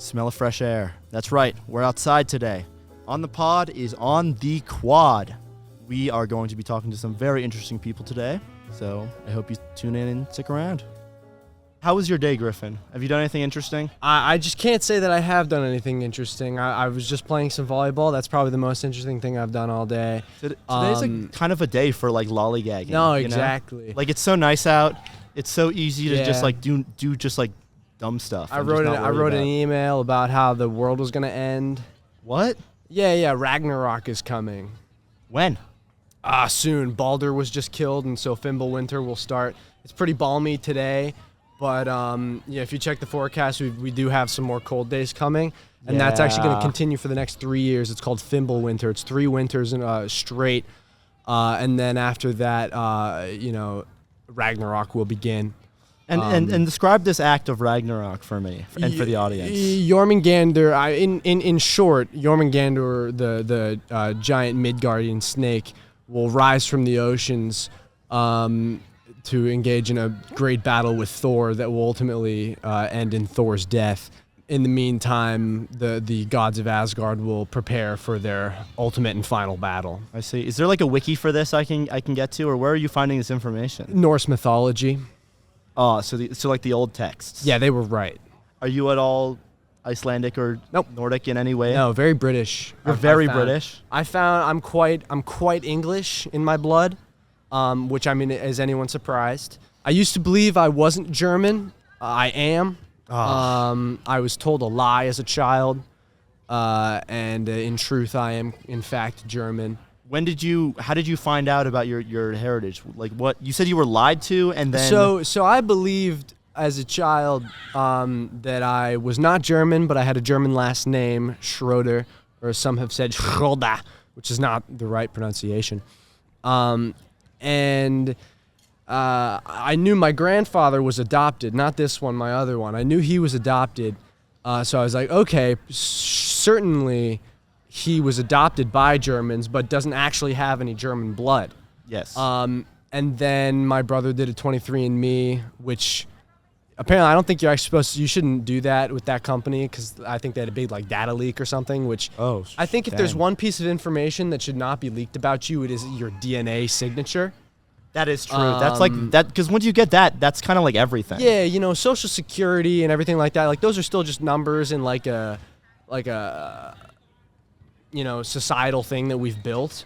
Smell of fresh air. That's right. We're outside today. On the pod is On the Quad. We are going to be talking to some very interesting people today, so I hope you tune in and stick around. How was your day, Griffin? Have you done anything interesting? I just can't say that I have done anything interesting. I was just playing some volleyball. That's probably the most interesting thing I've done all day. Today's like kind of a day for like lollygagging. No, exactly. You know? Like it's so nice out. It's so easy to just like do just like dumb stuff. I wrote an email about how the world was going to end. What? Yeah, Ragnarok is coming. When? Soon. Baldur was just killed, and so Fimbulwinter will start. It's pretty balmy today, but if you check the forecast, we do have some more cold days coming, and that's actually going to continue for the next 3 years. It's called Fimbulwinter. It's 3 winters straight, and then after that, Ragnarok will begin. And describe this act of Ragnarok for me and for the audience. Jormungandr, in short, Jormungandr, the giant Midgardian snake, will rise from the oceans to engage in a great battle with Thor that will ultimately end in Thor's death. In the meantime, the gods of Asgard will prepare for their ultimate and final battle. I see. Is there like a wiki for this I can get to, or where are you finding this information? Norse mythology. Oh, so like the old texts. Yeah, they were right. Are you at all Icelandic or Nordic in any way? No, very British. You're very British. I found I'm quite English in my blood, which I mean, is anyone surprised? I used to believe I wasn't German. I am. I was told a lie as a child, and in truth, I am in fact German. How did you find out about your heritage? Like what you said you were lied to, and then so I believed as a child that I was not German, but I had a German last name, Schroeder, or some have said Schroeder, which is not the right pronunciation. And I knew my grandfather was adopted, not this one, my other one. I knew he was adopted, so I was like, okay, certainly he was adopted by Germans, but doesn't actually have any German blood. Yes. And then my brother did a 23andMe, which apparently I don't think you're actually you shouldn't do that with that company, because I think they had a big like data leak or something, which I think if there's one piece of information that should not be leaked about you, it is your DNA signature. That is true. That's like that, because once you get that, that's kind of like everything. Yeah, Social Security and everything like that. Like those are still just numbers and like a societal thing that we've built.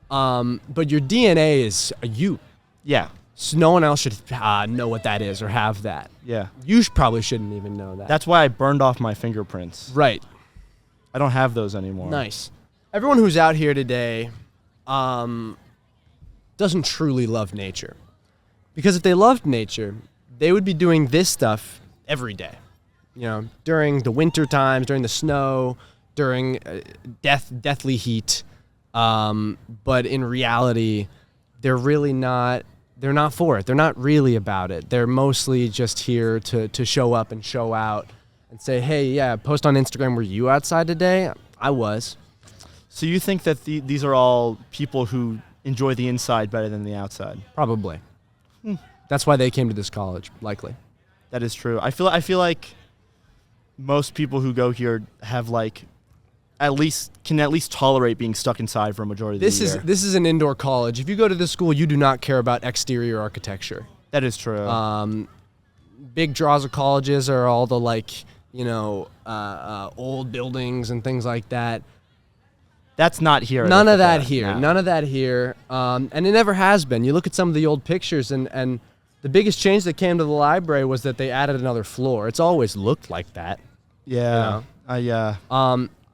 But your DNA is you. Yeah. So no one else should know what that is or have that. Yeah. You probably shouldn't even know that. That's why I burned off my fingerprints. Right. I don't have those anymore. Nice. Everyone who's out here today doesn't truly love nature. Because if they loved nature, they would be doing this stuff every day. During the winter times, during the snow, during deathly heat. But in reality, they're really not. They're not for it. They're not really about it. They're mostly just here to show up and show out and say, hey, yeah, post on Instagram, were you outside today? I was. So you think that these are all people who enjoy the inside better than the outside? Probably. That's why they came to this college, likely. That is true. I feel like most people who go here have like can at least tolerate being stuck inside for a majority of the year. This is an indoor college. If you go to this school, you do not care about exterior architecture. That is true. Big draws of colleges are all the old buildings and things like that. That's not here. None of that here. None of that here. And it never has been. You look at some of the old pictures, and the biggest change that came to the library was that they added another floor. It's always looked like that. Yeah. Yeah.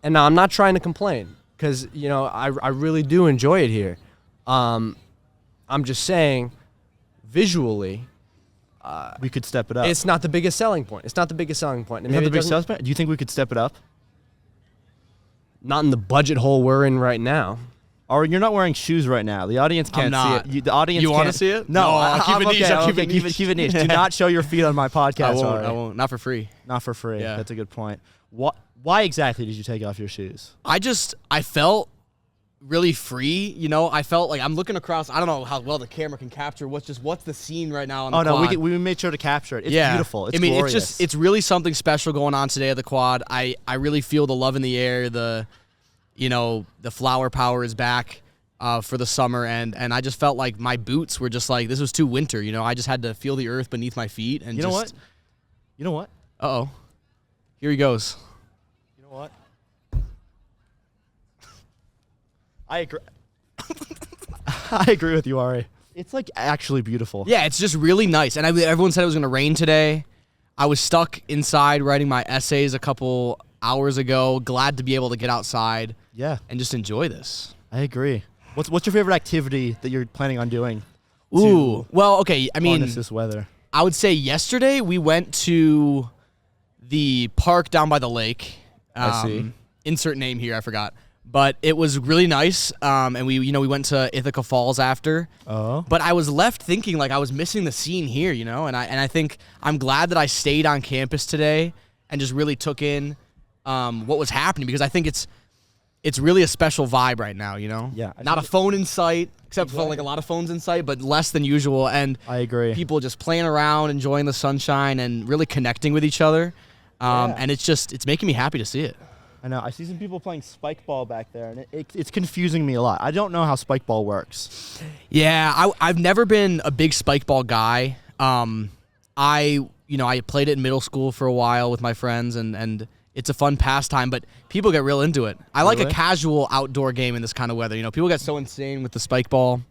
And now I'm not trying to complain, because I really do enjoy it here. I'm just saying, visually, we could step it up. It's not the biggest selling point. It's not the biggest selling point. It's not the biggest selling point? Do you think we could step it up? Not in the budget hole we're in right now. Or you're not wearing shoes right now. The audience can't see it. The audience You can't. want to see it? No, I'll keep it niche. okay, I'll keep it keep niche. it niche. Do not show your feet on my podcast. I won't. Not for free. Not for free. Yeah. That's a good point. Why exactly did you take off your shoes? I felt really free. You know, I felt like I'm looking across. I don't know how well the camera can capture what's the scene right now on the quad. We made sure to capture it. It's beautiful. It's glorious. It's really something special going on today at the quad. I really feel the love in the air. The flower power is back for the summer, and I just felt like my boots were just like, this was too winter. You know, I just had to feel the earth beneath my feet. And You know what? Uh-oh. Here he goes. You know what? I agree. I agree with you, Ari. It's like actually beautiful. Yeah, it's just really nice. And everyone said it was going to rain today. I was stuck inside writing my essays a couple hours ago. Glad to be able to get outside. Yeah. And just enjoy this. I agree. What's your favorite activity that you're planning on doing? Ooh. Well, okay. I mean, harness this weather. I would say yesterday we went to the park down by the lake. I see. Insert name here, I forgot. But it was really nice, and we went to Ithaca Falls after. Oh. But I was left thinking like I was missing the scene here, you know. And I think I'm glad that I stayed on campus today and just really took in what was happening, because I think it's really a special vibe right now, you know. Yeah. Not a phone in sight, except for like a lot of phones in sight, but less than usual. And I agree. People just playing around, enjoying the sunshine, and really connecting with each other. And it's making me happy to see it. I know. I see some people playing spike ball back there, and it's confusing me a lot. I don't know how spike ball works. Yeah, I've never been a big spike ball guy. I played it in middle school for a while with my friends, and it's a fun pastime, but people get real into it. I like a casual outdoor game in this kind of weather. You know, people get so insane with the spike ball.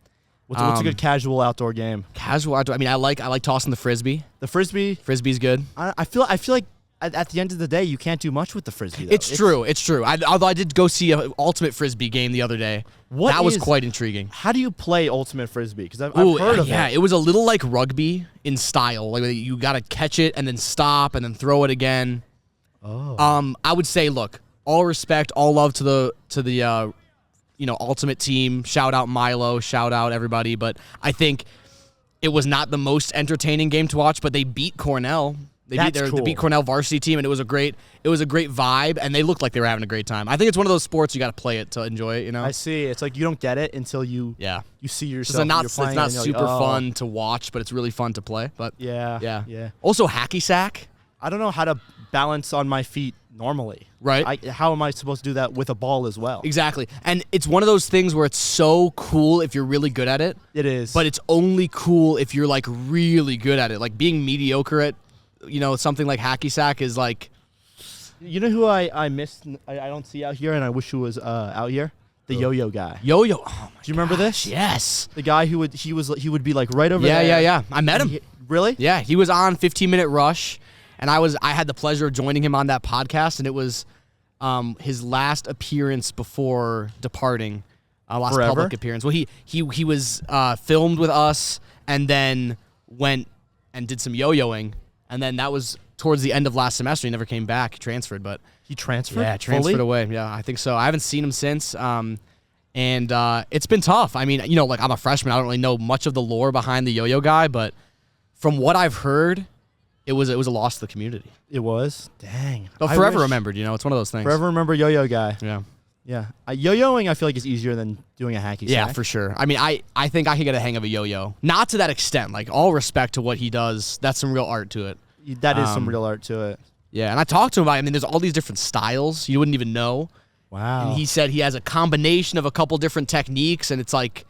What's a good casual outdoor game? Casual outdoor. I mean, I like tossing the frisbee. The frisbee. Frisbee's good. I feel like at the end of the day, you can't do much with the frisbee, though. It's true. Although I did go see an ultimate frisbee game the other day. That was quite intriguing. How do you play ultimate frisbee? Because I've heard of it. Yeah, it was a little like rugby in style. Like you got to catch it and then stop and then throw it again. Oh. I would say, look, all respect, all love to the ultimate team. Shout out Milo. Shout out everybody. But I think it was not the most entertaining game to watch. But they beat Cornell. They beat Cornell varsity team, and it was a great vibe, and they looked like they were having a great time. I think it's one of those sports you got to play it to enjoy it, you know? I see. It's like you don't get it until you see yourself. It's not super fun to watch, but it's really fun to play. But yeah. Also, hacky sack. I don't know how to balance on my feet normally. Right. How am I supposed to do that with a ball as well? Exactly. And it's one of those things where it's so cool if you're really good at it. It is. But it's only cool if you're like really good at it. Like being mediocre at something like hacky sack is like... You know who I missed, I don't see out here, and I wish he was out here? The yo-yo guy. Yo-yo. Oh my Do you remember this? Yes. The guy who would be like right over there. Yeah. I met him. Really? Yeah, he was on 15-Minute Rush, and I had the pleasure of joining him on that podcast, and it was his last appearance before departing. Last Forever? public appearance. Well, he was filmed with us, and then went and did some yo-yoing. And then that was towards the end of last semester. He never came back. He transferred, but... He transferred? Yeah, transferred fully? away. Yeah, I think so. I haven't seen him since. And it's been tough. I mean, like I'm a freshman. I don't really know much of the lore behind the yo-yo guy, but from what I've heard, it was a loss to the community. It was? Dang. But forever remembered, it's one of those things. Forever remember yo-yo guy. Yeah. Yeah. Yo-yoing, I feel like, is easier than doing a hacky sack. Yeah, for sure. I mean, I think I could get a hang of a yo-yo. Not to that extent. Like, all respect to what he does. That's some real art to it. That is some real art to it. Yeah, and I talked to him about it. I mean, there's all these different styles you wouldn't even know. Wow. And he said he has a combination of a couple different techniques, and it's like...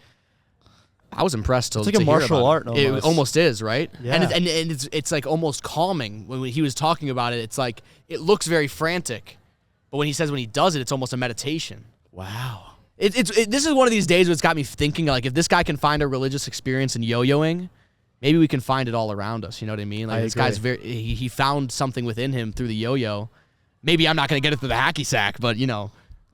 I was impressed to It's like a martial art almost. It almost is, right? Yeah. And it's like almost calming. When he was talking about it, it's like, it looks very frantic. But when he says when he does it, it's almost a meditation. Wow. This is one of these days where it's got me thinking, like, if this guy can find a religious experience in yo-yoing, maybe we can find it all around us. You know what I mean? Like, this guy's he found something within him through the yo-yo. Maybe I'm not going to get it through the hacky sack, but,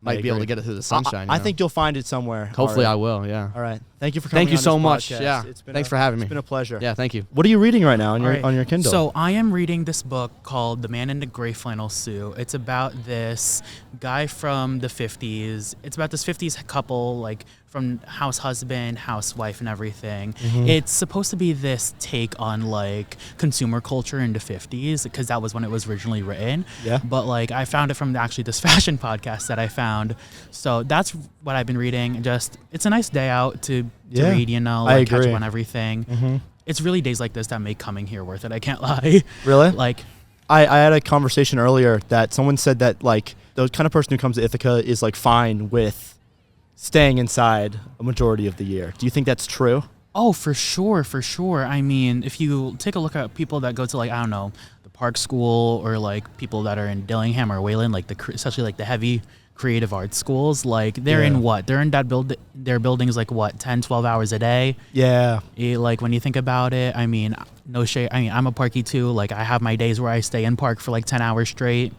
might be able to get it through the sunshine. I think you'll find it somewhere. Hopefully I will, yeah. All right. Thank you for coming. Thank you so much. Podcast. Yeah. Thanks for having me. It's been a pleasure. Yeah, thank you. What are you reading right now on your Kindle? So I am reading this book called The Man in the Gray Flannel Suit. It's about this guy from the 50s. It's about this 50s couple, like from house husband, housewife, and everything. Mm-hmm. It's supposed to be this take on like consumer culture in the 50s because that was when it was originally written. Yeah. But like I found it from actually this fashion podcast that I found. So that's what I've been reading. Just it's a nice day out to read, you know, I like catch agree. up on everything. Mm-hmm. It's really days like this that make coming here worth it. I can't lie. Really? Like I had a conversation earlier that someone said that like the kind of person who comes to Ithaca is like fine with staying inside a majority of the year. Do you think that's true? oh, for sure, for sure. I mean, if you take a look at people that go to like I don't know the Park School or like people that are in Dillingham or Wayland, like especially like the heavy creative arts schools, like they're Yeah. in what? They're in that their buildings like what 10, 12 hours a day. Yeah. Like when you think about it, I mean, no shade. I mean, I'm a parky too. Like I have my days where I stay in park for like 10 hours straight.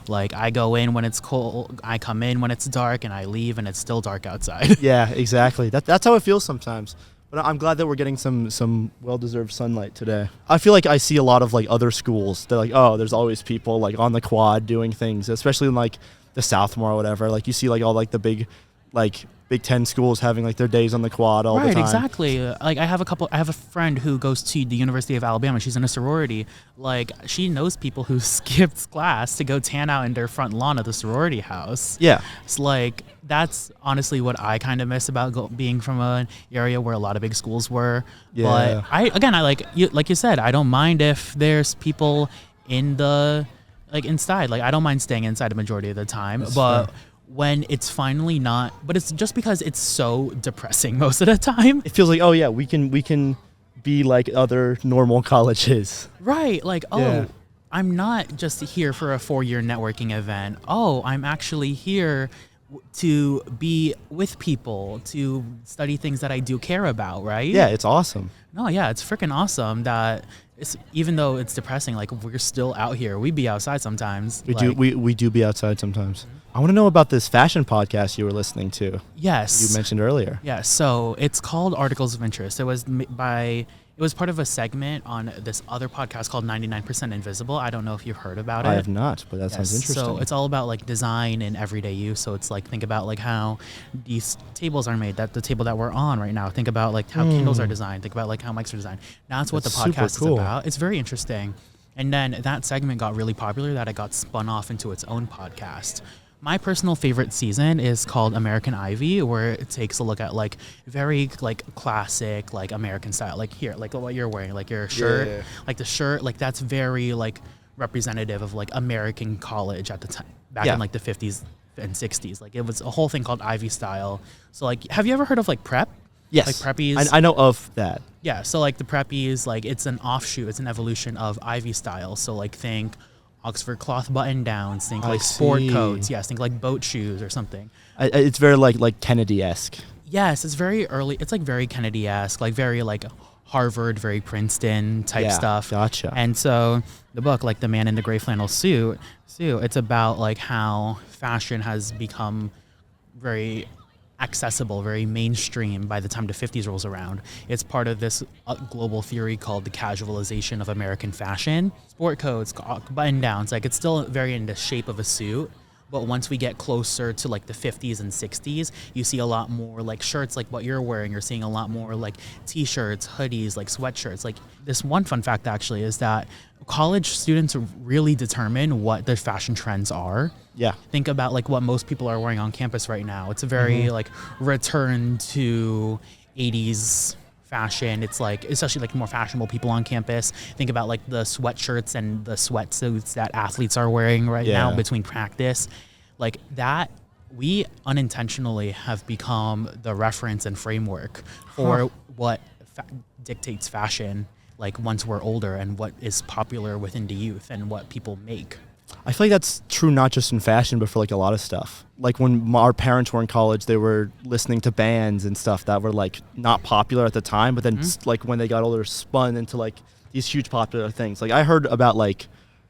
Like I go in when it's cold, I come in when it's dark, and I leave and it's still dark outside. Yeah, exactly. That's how it feels sometimes. But I'm glad that we're getting some well-deserved sunlight today. I feel like I see a lot of like other schools. They're like, oh, there's always people like on the quad doing things, especially in like the Southmore or whatever. Like you see like all like the big Big Ten schools having like their days on the quad all the Right, time. exactly. Like I have a friend who goes to the University of Alabama. She's in a sorority. Like she knows people who skipped class to go tan out in their front lawn of the sorority house. Yeah. It's like that's honestly what I kind of miss about being from an area where a lot of big schools were. Yeah. But I like you said, I don't mind if there's people in the inside. Like I don't mind staying inside the majority of the time. That's but fair. when it's finally not, but it's just because it's so depressing most of the time. It feels like, oh yeah, we can be like other normal colleges. Right. Like, oh, Yeah. I'm not just here for a 4-year networking event. Oh, I'm actually here to be with people, to study things that I do care about, right? Yeah, it's awesome. No, yeah, it's freaking awesome that even though it's depressing, like we're still out here. We be outside sometimes. We do be outside sometimes. I want to know about this fashion podcast you were listening to. Yes. You mentioned earlier. Yeah, so it's called Articles of Interest. It was part of a segment on this other podcast called 99% Invisible. I don't know if you've heard about it. I have not, but that sounds interesting. So it's all about like design and everyday use. So it's like think about like how these tables are made. That the table that we're on right now. Think about like how Kindles are designed. Think about like how mics are designed. That's what the That's super podcast cool. is about. It's very interesting. And then that segment got really popular that it got spun off into its own podcast. My personal favorite season is called American Ivy, where it takes a look at like very like classic like American style, like here, like what you're wearing, like your shirt, Yeah. like the shirt, like that's very like representative of like American college at the time, back Yeah. in like the 50s and 60s. Like it was a whole thing called Ivy style. So like, have you ever heard of like prep? Yes. Like preppies? I know of that. Yeah, so like the preppies, like it's an offshoot, it's an evolution of Ivy style. So like think Oxford cloth button downs, think I like sport see. coats, yes, think like boat shoes or something. It's very like Kennedy-esque. Yes, it's very early, it's like very Kennedy-esque, like very like Harvard, very Princeton type Yeah, stuff. gotcha. And so the book, like The Man in the Gray Flannel Suit, it's about like how fashion has become very accessible, very mainstream by the time the 50s rolls around. It's part of this global theory called the casualization of American fashion. Sport coats, button downs, like it's still very in the shape of a suit. But once we get closer to like the 50s and 60s, you see a lot more like shirts like what you're wearing. You're seeing a lot more like t-shirts, hoodies, like sweatshirts. Like this one fun fact actually is that college students really determine what their fashion trends are. Yeah. Think about like what most people are wearing on campus right now. It's a very like return to 80s fashion. It's like especially like more fashionable people on campus. Think about like the sweatshirts and the sweatsuits that athletes are wearing right now Yeah. between practice. Like that, we unintentionally have become the reference and framework for what dictates fashion. Like once we're older and what is popular within the youth and what people make. I feel like that's true not just in fashion, but for like a lot of stuff. Like when our parents were in college, they were listening to bands and stuff that were like not popular at the time, but then like when they got older, spun into like these huge popular things. Like I heard about like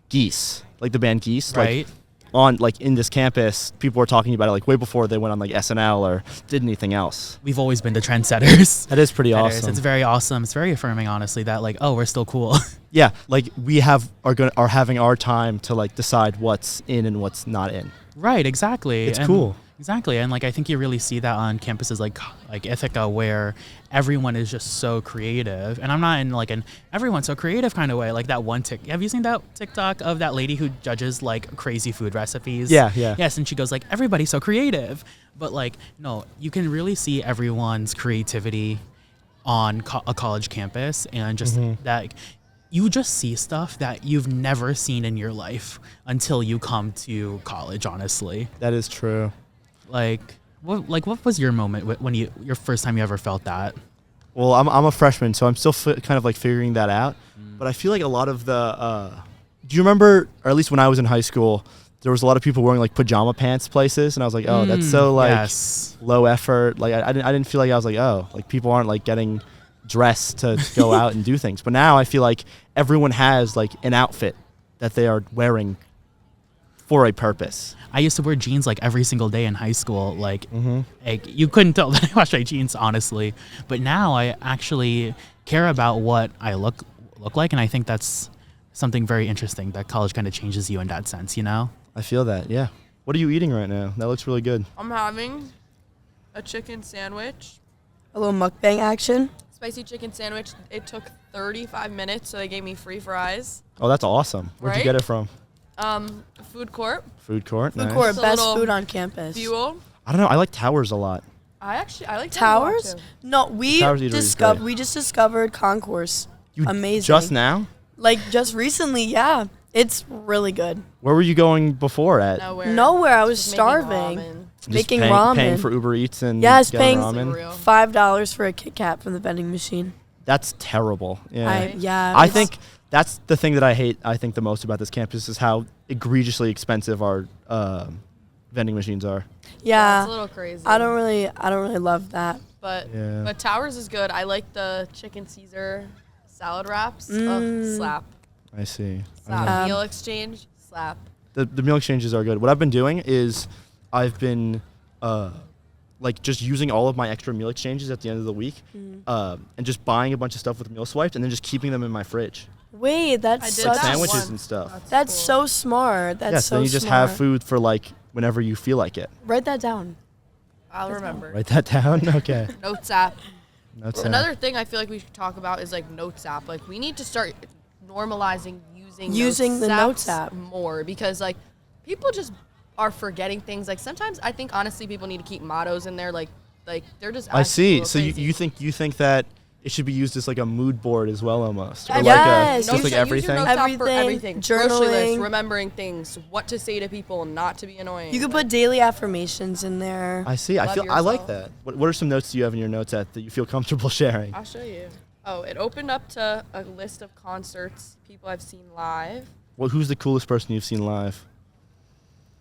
Geese, like the band Geese, Right. like on like in this campus, people were talking about it like way before they went on like SNL or did anything else. We've always been the trendsetters. That is pretty It is. awesome. It's very awesome. It's very affirming, honestly, that like, oh, we're still cool. Yeah, like we are having our time to like decide what's in and what's not in. Right, exactly. It's And cool. Exactly, and like I think you really see that on campuses like Ithaca, where everyone is just so creative, and I'm not in like an everyone's so creative kind of way. Like that one have you seen that TikTok of that lady who judges like crazy food recipes? Yeah, yeah. Yes, and she goes like everybody's so creative, but like no, you can really see everyone's creativity on a college campus, and just that you just see stuff that you've never seen in your life until you come to college. Honestly, That is true. what was your moment when your first time you ever felt that? Well, I'm a freshman, so I'm still kind of like figuring that out. But I feel like a lot of the do you remember, or at least when I was in high school, there was a lot of people wearing like pajama pants places, and I was like, oh, that's so like yes. low effort. Like I didn't feel like, I was like, oh, like people aren't like getting dressed to go out and do things. But now I feel like everyone has like an outfit that they are wearing for a purpose. I used to wear jeans like every single day in high school. Like you couldn't tell that I washed my jeans, honestly. But now I actually care about what I look like, and I think that's something very interesting that college kind of changes you in that sense, you know? I feel that, yeah. What are you eating right now? That looks really good. I'm having a chicken sandwich, A little mukbang action. spicy chicken sandwich. It took 35 minutes, so they gave me free fries. Oh, that's awesome. Where'd you Right? get it from? Food court, Food court. Food Nice. court, It's a best little food on campus. fuel. I don't know. I like Towers a lot. I like Towers? too. No, we Towers Eatery is great. we just discovered Concourse. You Amazing. Just now? Like just recently, yeah. It's really good. Where were you going before at? Nowhere, I was Just starving. making ramen. Just making paying, ramen. Paying for Uber Eats and Yes, getting paying ramen. Real. $5 for a Kit Kat from the vending machine. That's terrible. Yeah. I I think that's the thing that I hate. I think the most about this campus is how egregiously expensive our vending machines are. yeah. It's a little crazy. I don't really love that. But Yeah. but Towers is good. I like the chicken Caesar salad wraps. Slap. I see. Slap. Um, Meal exchange. Slap. The meal exchanges are good. What I've been doing is I've been like just using all of my extra meal exchanges at the end of the week and just buying a bunch of stuff with meal swipes and then just keeping them in my fridge. Wait, I that's did such that Sandwiches once. and stuff. that's cool. so smart. That's Yeah, so so you just smart. have food for like whenever you feel like it. Write that down. I'll remember. Write that down. Okay. Notes app. That's Another thing I feel like we should talk about is like Notes app. Like we need to start normalizing Using the Notes apps app. more, because like people just are forgetting things. Like sometimes I think honestly people need to keep mottos in there. Like they're just. I acting a see. little So crazy. you think that it should be used as like a mood board as well, almost, or Yes, like Use like your everything. notes app for Everything, everything. Grocery list, journaling. remembering things, what to say to people, not to be annoying. You could put daily affirmations in there. I see. I Love feel I like yourself. that. What are some notes do you have in your notes app that you feel comfortable sharing? I'll show you. Oh, it opened up to a list of concerts, people I've seen live. Well, who's the coolest person you've seen live?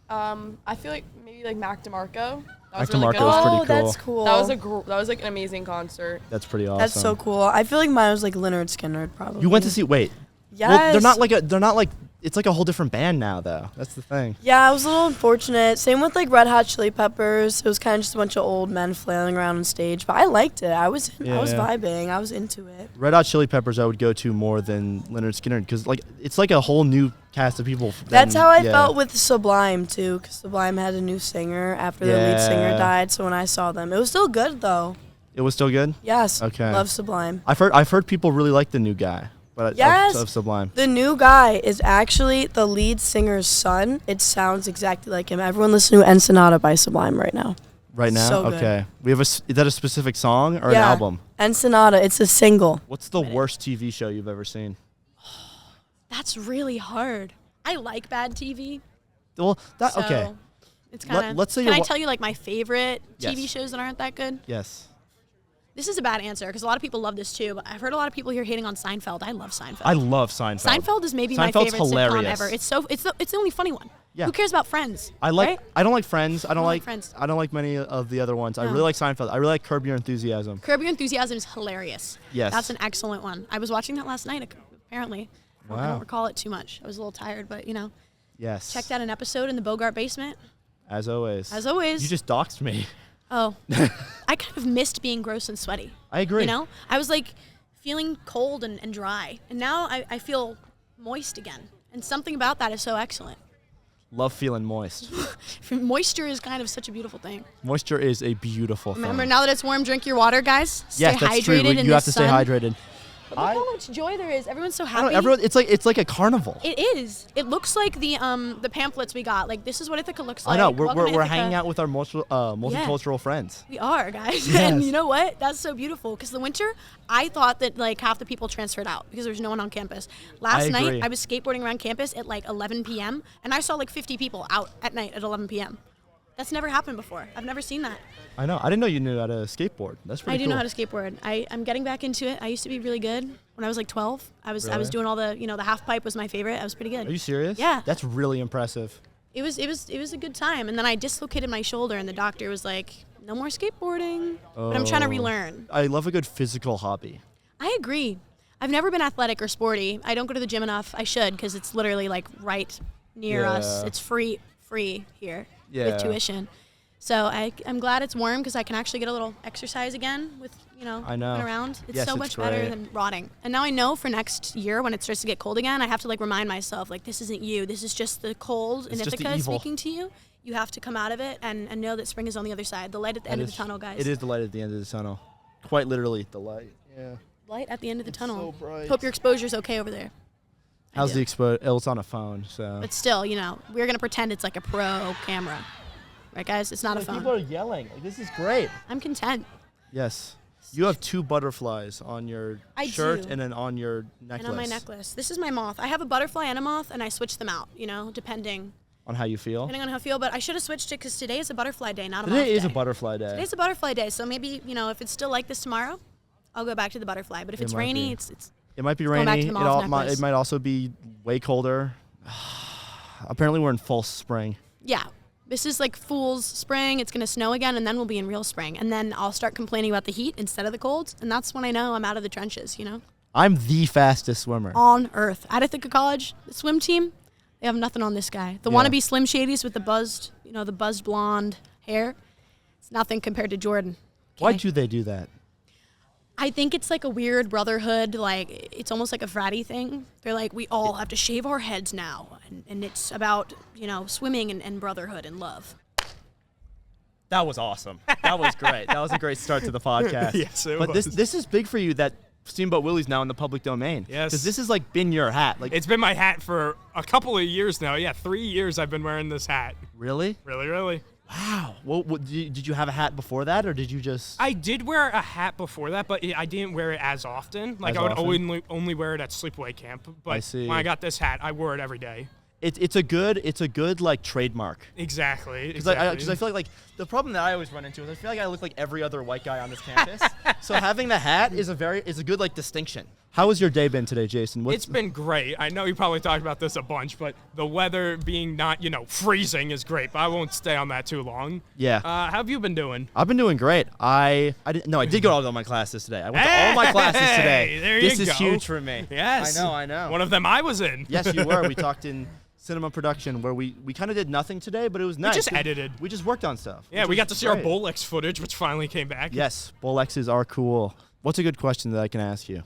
I feel like maybe like Mac DeMarco. That Mac was really DeMarco good. was pretty Oh, cool. that's cool. That was like an amazing concert. That's pretty awesome. That's so cool. I feel like mine was like Leonard Skinner probably. You went to see? Wait. Yes. Well, they're not like. It's like a whole different band now, though. That's the thing. Yeah, it was a little unfortunate. Same with like Red Hot Chili Peppers. It was kind of just a bunch of old men flailing around on stage, but I liked it. I was Yeah. vibing. I was into it. Red Hot Chili Peppers, I would go to more than Leonard Skinner because like it's like a whole new cast of people. That's how I yeah. felt with Sublime too, because Sublime had a new singer after their lead singer Yeah. died. So when I saw them, it was still good though. It was still good. Yes. Okay. Love Sublime. I've heard people really like the new guy, but Yes. of Sublime. The new guy is actually the lead singer's son. It sounds exactly like him. Everyone listen to Ensenada by Sublime right now. Right now, So good. okay. We have is that a specific song or an Yeah. album? Ensenada, it's a single. What's the worst TV show you've ever seen? That's really hard. I like bad TV. Well, that So okay. It's Let- kind of. let's say Can I you're wa- tell you like my favorite TV Yes. shows that aren't that good? Yes, This is a bad answer because a lot of people love this too. But I've heard a lot of people here hating on Seinfeld. I love Seinfeld. I love Seinfeld. Seinfeld is maybe my Seinfeld's favorite sitcom hilarious. ever. It's the only funny one. Yeah. Who cares about Friends? I like. Right? I don't like Friends. I don't don't like like. Friends. I don't like many of the other ones. I No. really like Seinfeld. I really like Curb Your Enthusiasm. Curb Your Enthusiasm is hilarious. Yes. That's an excellent one. I was watching that last night. Apparently, I Wow. don't recall it too much. I was a little tired, but Yes. checked out an episode in the Bogart basement. As always. As always. You just doxed me. Oh, I kind of missed being gross and sweaty. I agree. You know, I was like feeling cold and dry, and now I feel moist again. And something about that is so excellent. Love feeling moist. Moisture is kind of such a beautiful thing. Moisture is a beautiful Remember, thing. now that it's warm, drink your water, guys. Stay Yes, that's hydrated true. in You the have to stay sun. hydrated. But look how much joy there is. Everyone's so I happy. don't know, everyone, it's like a carnival. It is. It looks like the pamphlets we got. Like, this is what Ithaca looks like. I know. Welcome We're to Ithaca. hanging out with our multicultural friends. We are, guys. Yes. And you know what? That's so beautiful. Because the winter, I thought that like half the people transferred out because there's no one on campus. Last agree. night, I was skateboarding around campus at like 11 p.m. and I saw like 50 people out at night at 11 p.m. That's never happened before. I've never seen that. I know. I didn't know you knew how to skateboard. That's pretty I do cool. know how to skateboard. I'm getting back into it. I used to be really good when I was like 12. I was Really? doing all the the half pipe was my favorite. I was pretty good. Are you serious? Yeah. That's really impressive. It was a good time. And then I dislocated my shoulder and the doctor was like, no more skateboarding. But I'm trying to Oh. relearn. I love a good physical hobby. I agree. I've never been athletic or sporty. I don't go to the gym enough. I should because it's literally like right near us. Yeah. It's free here Yeah. with tuition. So I'm glad it's warm because I can actually get a little exercise again with, I know. moving around. It's Yes, so it's much better great. than rotting. And now I know for next year when it starts to get cold again, I have to like remind myself like this isn't you. This is just the cold It's in just the Ithaca evil. speaking to you. You have to come out of it and know that spring is on the other side. The light at the end of the tunnel, guys. It is the light at the end of the tunnel. Quite literally, the light. Yeah. Light at the end of the It's tunnel. so bright. Hope your exposure's okay over there. I How's do. the expo? Oh, it's on a phone, so. But still, we're gonna pretend it's like a pro camera, right, guys? It's not a phone. People are yelling. Like, this is great. I'm content. Yes. You have 2 butterflies on your I shirt do. and then on your necklace. And on my necklace, this is my moth. I have a butterfly and a moth, and I switch them out. Depending On how you feel. on how I feel. But I should have switched it because today is a butterfly day, not a moth Today is day. a butterfly day. Today's a butterfly day, so maybe if it's still like this tomorrow, I'll go back to the butterfly. But if It it's might rainy, be. it's It might be going back rainy. to the moth necklace. It might also be way colder. Apparently, we're in full spring. yeah. This is like fool's spring. It's gonna snow again, and then we'll be in real spring. And then I'll start complaining about the heat instead of the cold, and that's when I know I'm out of the trenches. I'm the fastest swimmer. On earth at Ithaca College, the swim team, they have nothing on this guy. The Yeah. wannabe Slim Shadys with the buzzed blonde hair. It's nothing compared to Jordan. Why okay? do they do that? I think it's like a weird brotherhood. Like it's almost like a fratty thing. They're like, we all have to shave our heads now, and it's about swimming and brotherhood and love. That was awesome. That was great. That was a great start to the podcast. Yes, it but was. this is big for you that Steamboat Willie's now in the public domain. Yes. Because this has like been your hat. Like, It's been my hat for a couple of years now. Yeah, 3 years I've been wearing this hat. really? Really, really. Wow. Well, did you have a hat before that, or did you just? I did wear a hat before that, but I didn't wear it as often. Like As I would often? only wear it at sleepaway camp. But I see. when I got this hat, I wore it every day. It's a good like trademark. Exactly. Because I feel like the problem that I always run into is I feel like I look like every other white guy on this campus. So having the hat is a good like distinction. How has your day been today, Jason? It's been great. I know you probably talked about this a bunch, but the weather being not, freezing is great, but I won't stay on that too long. Yeah. How have you been doing? I've been doing great. I did go to all my classes today. I went to all my classes today. Hey, there This you is go. huge for me. Yes. I know. One of them I was in. Yes, you were. We talked in cinema production where we kind of did nothing today, but it was nice. just edited. We just worked on stuff. Yeah, which we was got to see our great. Bolex footage, which finally came back. Yes, Bolexes are cool. What's a good question that I can ask you?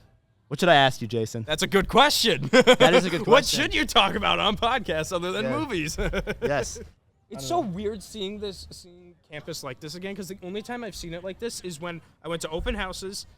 What should I ask you, Jason? That's a good question. That is a good What question. should you talk about on podcasts other than Yeah. movies? Yes. It's so weird seeing campus like this again, because the only time I've seen it like this is when I went to open houses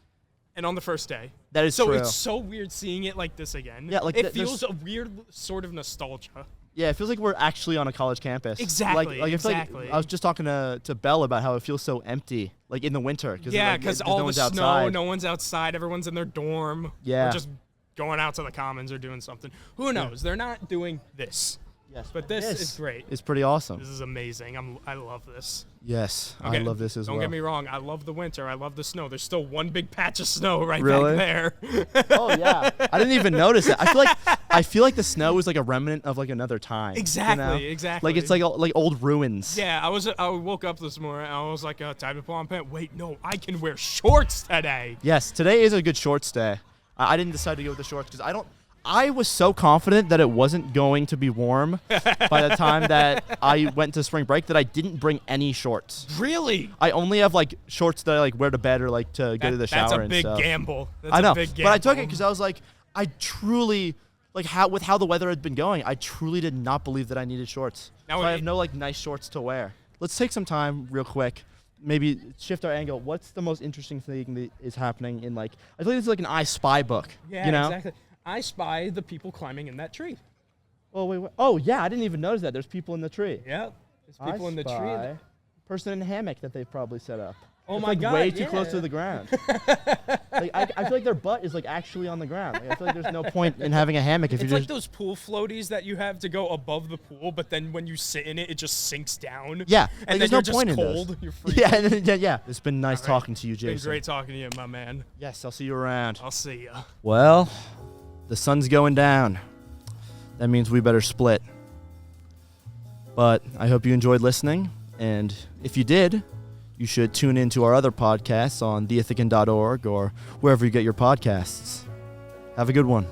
and on the first day. That is so true. it's so weird seeing it like this again. Yeah, like it there's- feels a weird sort of nostalgia. Yeah, it feels like we're actually on a college campus. Exactly, Like I feel exactly. like I was just talking to Belle about how it feels so empty, like in the winter. Yeah, because all no the one's snow, outside. no one's outside, everyone's in their dorm. Yeah. Or just going out to the commons or doing something. Who knows? They're not doing this. Yes, But this is great. It's pretty awesome. This is amazing. I love this. Yes, I Okay, love this as Don't well. get me wrong. I love the winter. I love the snow. There's still one big patch of snow right Really? back there. Oh yeah, I didn't even notice it. I feel like the snow is like a remnant of like another time. Exactly, you know? exactly. Like it's like old ruins. Yeah, I woke up this morning. I was like, time to put on pants. Wait, no, I can wear shorts today. Yes, today is a good shorts day. I didn't decide to go with the shorts because I was so confident that it wasn't going to be warm by the time that I went to spring break that I didn't bring any shorts. Really? I only have like shorts that I like wear to bed or like to go to the shower That's a and big stuff. gamble. That's I know, a big gamble. but I took it because I was like, I truly like how the weather had been going, I truly did not believe that I needed shorts. Now So I it- have no like nice shorts to wear. Let's take some time real quick. Maybe shift our angle. What's the most interesting thing that is happening in like? I feel like this is like an I Spy book. Yeah, you know? exactly. I spy the people climbing in that tree. Oh wait. Oh yeah, I didn't even notice that. There's people in the tree. Yeah. There's people in the tree. Spy person in a hammock that they've probably set up. Oh It's, my like, God, way too close yeah. to the ground. Like I feel like their butt is like actually on the ground. Like, I feel like there's no point in having a hammock if It's you're like just those pool floaties that you have to go above the pool, but then when you sit in it, it just sinks down. yeah. And Like, then there's you're no just point in cold. those. You're freezing. Yeah, yeah. It's been nice All right. talking to you, It's been Jason. great talking to you, my man. Yes, I'll see you around. I'll see ya. Well, the sun's going down. That means we better split. But I hope you enjoyed listening, and if you did, you should tune in to our other podcasts on theithacan.org or wherever you get your podcasts. Have a good one.